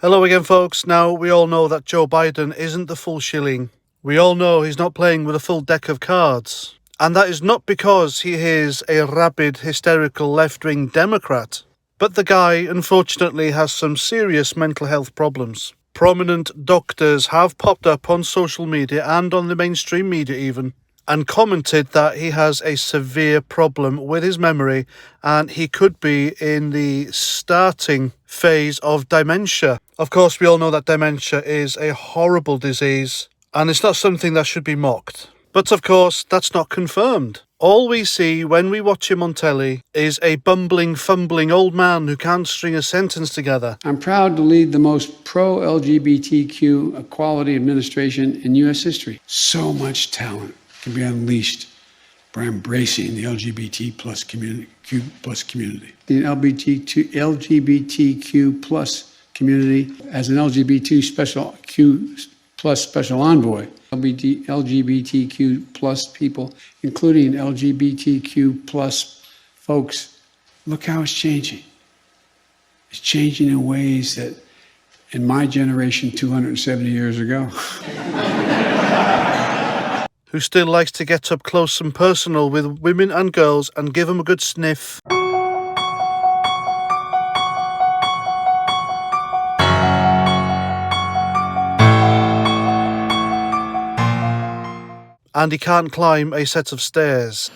Hello again, folks. Now, we all know that Joe Biden isn't the full shilling. We all know he's not playing with a full deck of cards. And that is not because he is a rabid, hysterical left-wing Democrat. But the guy, unfortunately, has some serious mental health problems. Prominent doctors have popped up on social media and on the mainstream media even, and commented that he has a severe problem with his memory and he could be in the starting phase of dementia. Of course, we all know that dementia is a horrible disease and it's not something that should be mocked. But of course, that's not confirmed. All we see when we watch him on telly is a bumbling, fumbling old man who can't string a sentence together. I'm proud to lead the most pro-LGBTQ equality administration in U.S. history. So much talent can be unleashed by embracing the LGBT plus community, Q plus community. The LGBTQ plus community as an LGBT special Q plus special envoy. LGBTQ plus people, including LGBTQ plus folks. Look how it's changing. It's changing in ways that in my generation 270 years ago. Who still likes to get up close and personal with women and girls and give them a good sniff. And he can't climb a set of stairs.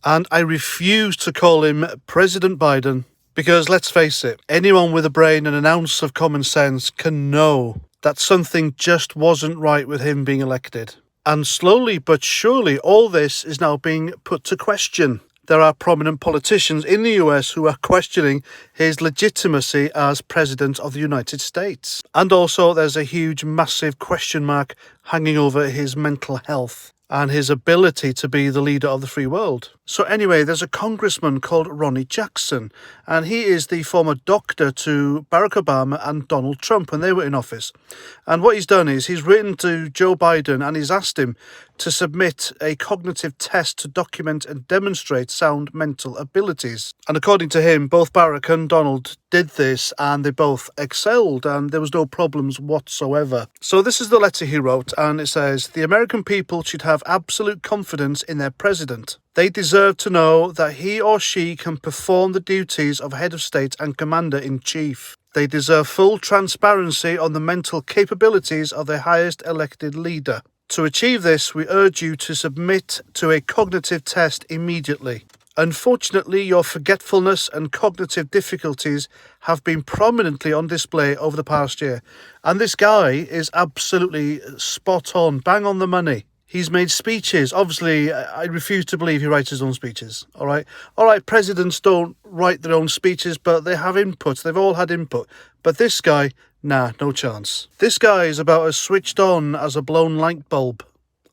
And I refuse to call him President Biden because, let's face it, anyone with a brain and an ounce of common sense can know that something just wasn't right with him being elected. And slowly but surely, all this is now being put to question. There are prominent politicians in the US who are questioning his legitimacy as President of the United States. And also there's a huge, massive question mark hanging over his mental health and his ability to be the leader of the free world. So anyway, there's a congressman called Ronny Jackson, and he is the former doctor to Barack Obama and Donald Trump when they were in office. And what he's done is he's written to Joe Biden and he's asked him to submit a cognitive test to document and demonstrate sound mental abilities. And according to him, both Barack and Donald did this and they both excelled and there was no problems whatsoever. So this is the letter he wrote, and it says, "The American people should have absolute confidence in their president. They deserve to know that he or she can perform the duties of head of state and commander-in-chief. They deserve full transparency on the mental capabilities of their highest elected leader. To achieve this, we urge you to submit to a cognitive test immediately. Unfortunately, your forgetfulness and cognitive difficulties have been prominently on display over the past year." And this guy is absolutely spot on, bang on the money. He's made speeches. Obviously, I refuse to believe he writes his own speeches. All right, presidents don't write their own speeches, but they have input. They've all had input. But this guy, nah, no chance. This guy is about as switched on as a blown light bulb.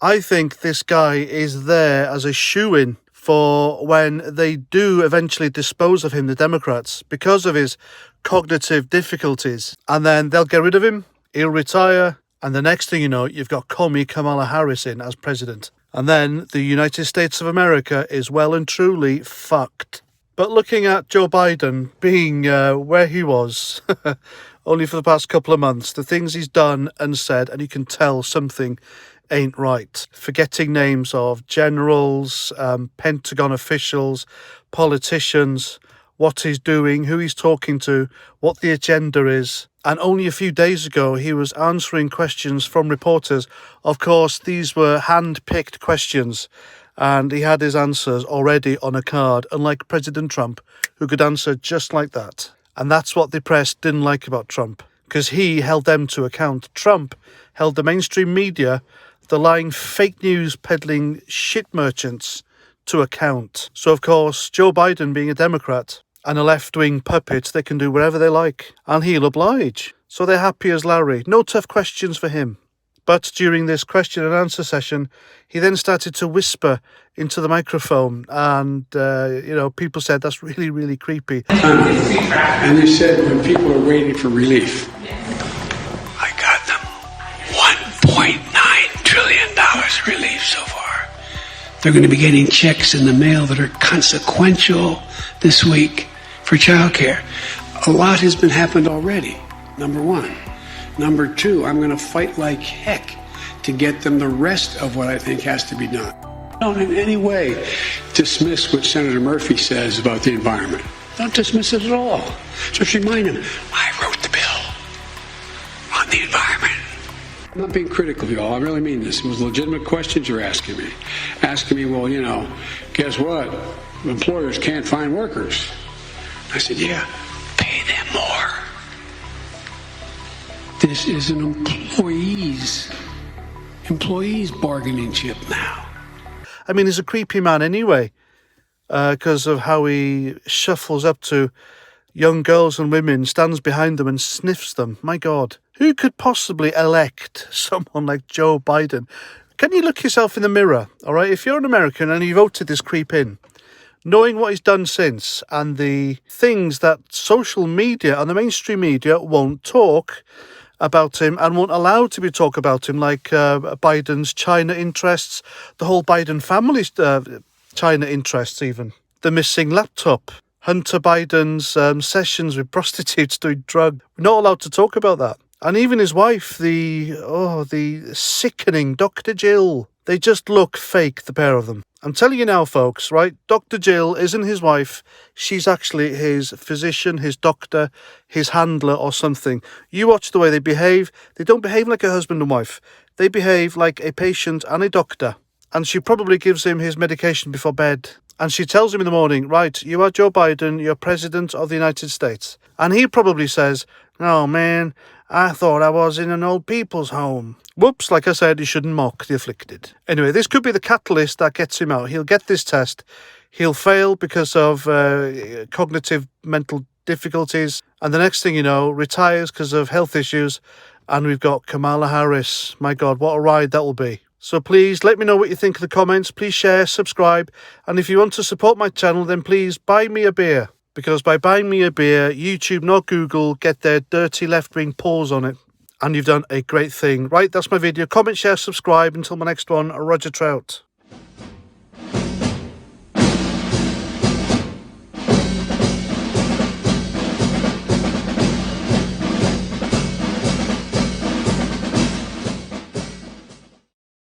I think this guy is there as a shoo-in for when they do eventually dispose of him, the Democrats, because of his cognitive difficulties. And then they'll get rid of him, he'll retire, and the next thing you know, you've got commie Kamala Harris in as president. And then the United States of America is well and truly fucked. But looking at Joe Biden being where he was, only for the past couple of months, the things he's done and said, and you can tell something ain't right. Forgetting names of generals, Pentagon officials, politicians, what he's doing, who he's talking to, what the agenda is. And only a few days ago, he was answering questions from reporters. Of course, these were hand-picked questions, and he had his answers already on a card, unlike President Trump, who could answer just like that. And that's what the press didn't like about Trump, because he held them to account. Trump held the mainstream media, the lying fake news peddling shit merchants, to account. So, of course, Joe Biden being a Democrat and a left-wing puppet, they can do whatever they like, and he'll oblige. So they're happy as Larry. No tough questions for him. But during this question and answer session, he then started to whisper into the microphone, and people said that's really, really creepy. And you said when people are waiting for relief, I got them $1.9 trillion relief so far. They're going to be getting checks in the mail that are consequential this week for childcare. A lot has been happened already, number one. Number two, I'm going to fight like heck to get them the rest of what I think has to be done. Don't in any way dismiss what Senator Murphy says about the environment. Don't dismiss it at all. Just remind him, I wrote the bill on the environment. I'm not being critical, y'all. I really mean this. It was legitimate questions you're asking me. Asking me, well, guess what? Employers can't find workers. I said, yeah, pay them more. This is an employees bargaining chip now. I mean, he's a creepy man anyway, because of how he shuffles up to young girls and women, stands behind them and sniffs them. My God, who could possibly elect someone like Joe Biden? Can you look yourself in the mirror, all right? If you're an American and you voted this creep in, knowing what he's done since and the things that social media and the mainstream media won't talk about him and won't allow to be talk about him, like Biden's China interests, the whole Biden family's China interests even, the missing laptop, Hunter Biden's sessions with prostitutes doing drugs. We're not allowed to talk about that. And even his wife, the sickening Dr. Jill, they just look fake, the pair of them. I'm telling you now, folks, right? Dr. Jill isn't his wife. She's actually his physician, his doctor, his handler or something. You watch the way they behave. They don't behave like a husband and wife. They behave like a patient and a doctor. And she probably gives him his medication before bed. And she tells him in the morning, right, you are Joe Biden, you're President of the United States. And he probably says, oh man, I thought I was in an old people's home. Whoops, like I said, you shouldn't mock the afflicted. Anyway, this could be the catalyst that gets him out. He'll get this test. He'll fail because of cognitive mental difficulties. And the next thing you know, retires because of health issues. And we've got Kamala Harris. My God, what a ride that will be. So please let me know what you think in the comments. Please share, subscribe. And if you want to support my channel, then please buy me a beer. Because by buying me a beer, YouTube, not Google, get their dirty left-wing paws on it. And you've done a great thing. Right, that's my video. Comment, share, subscribe. Until my next one, Roger Trout.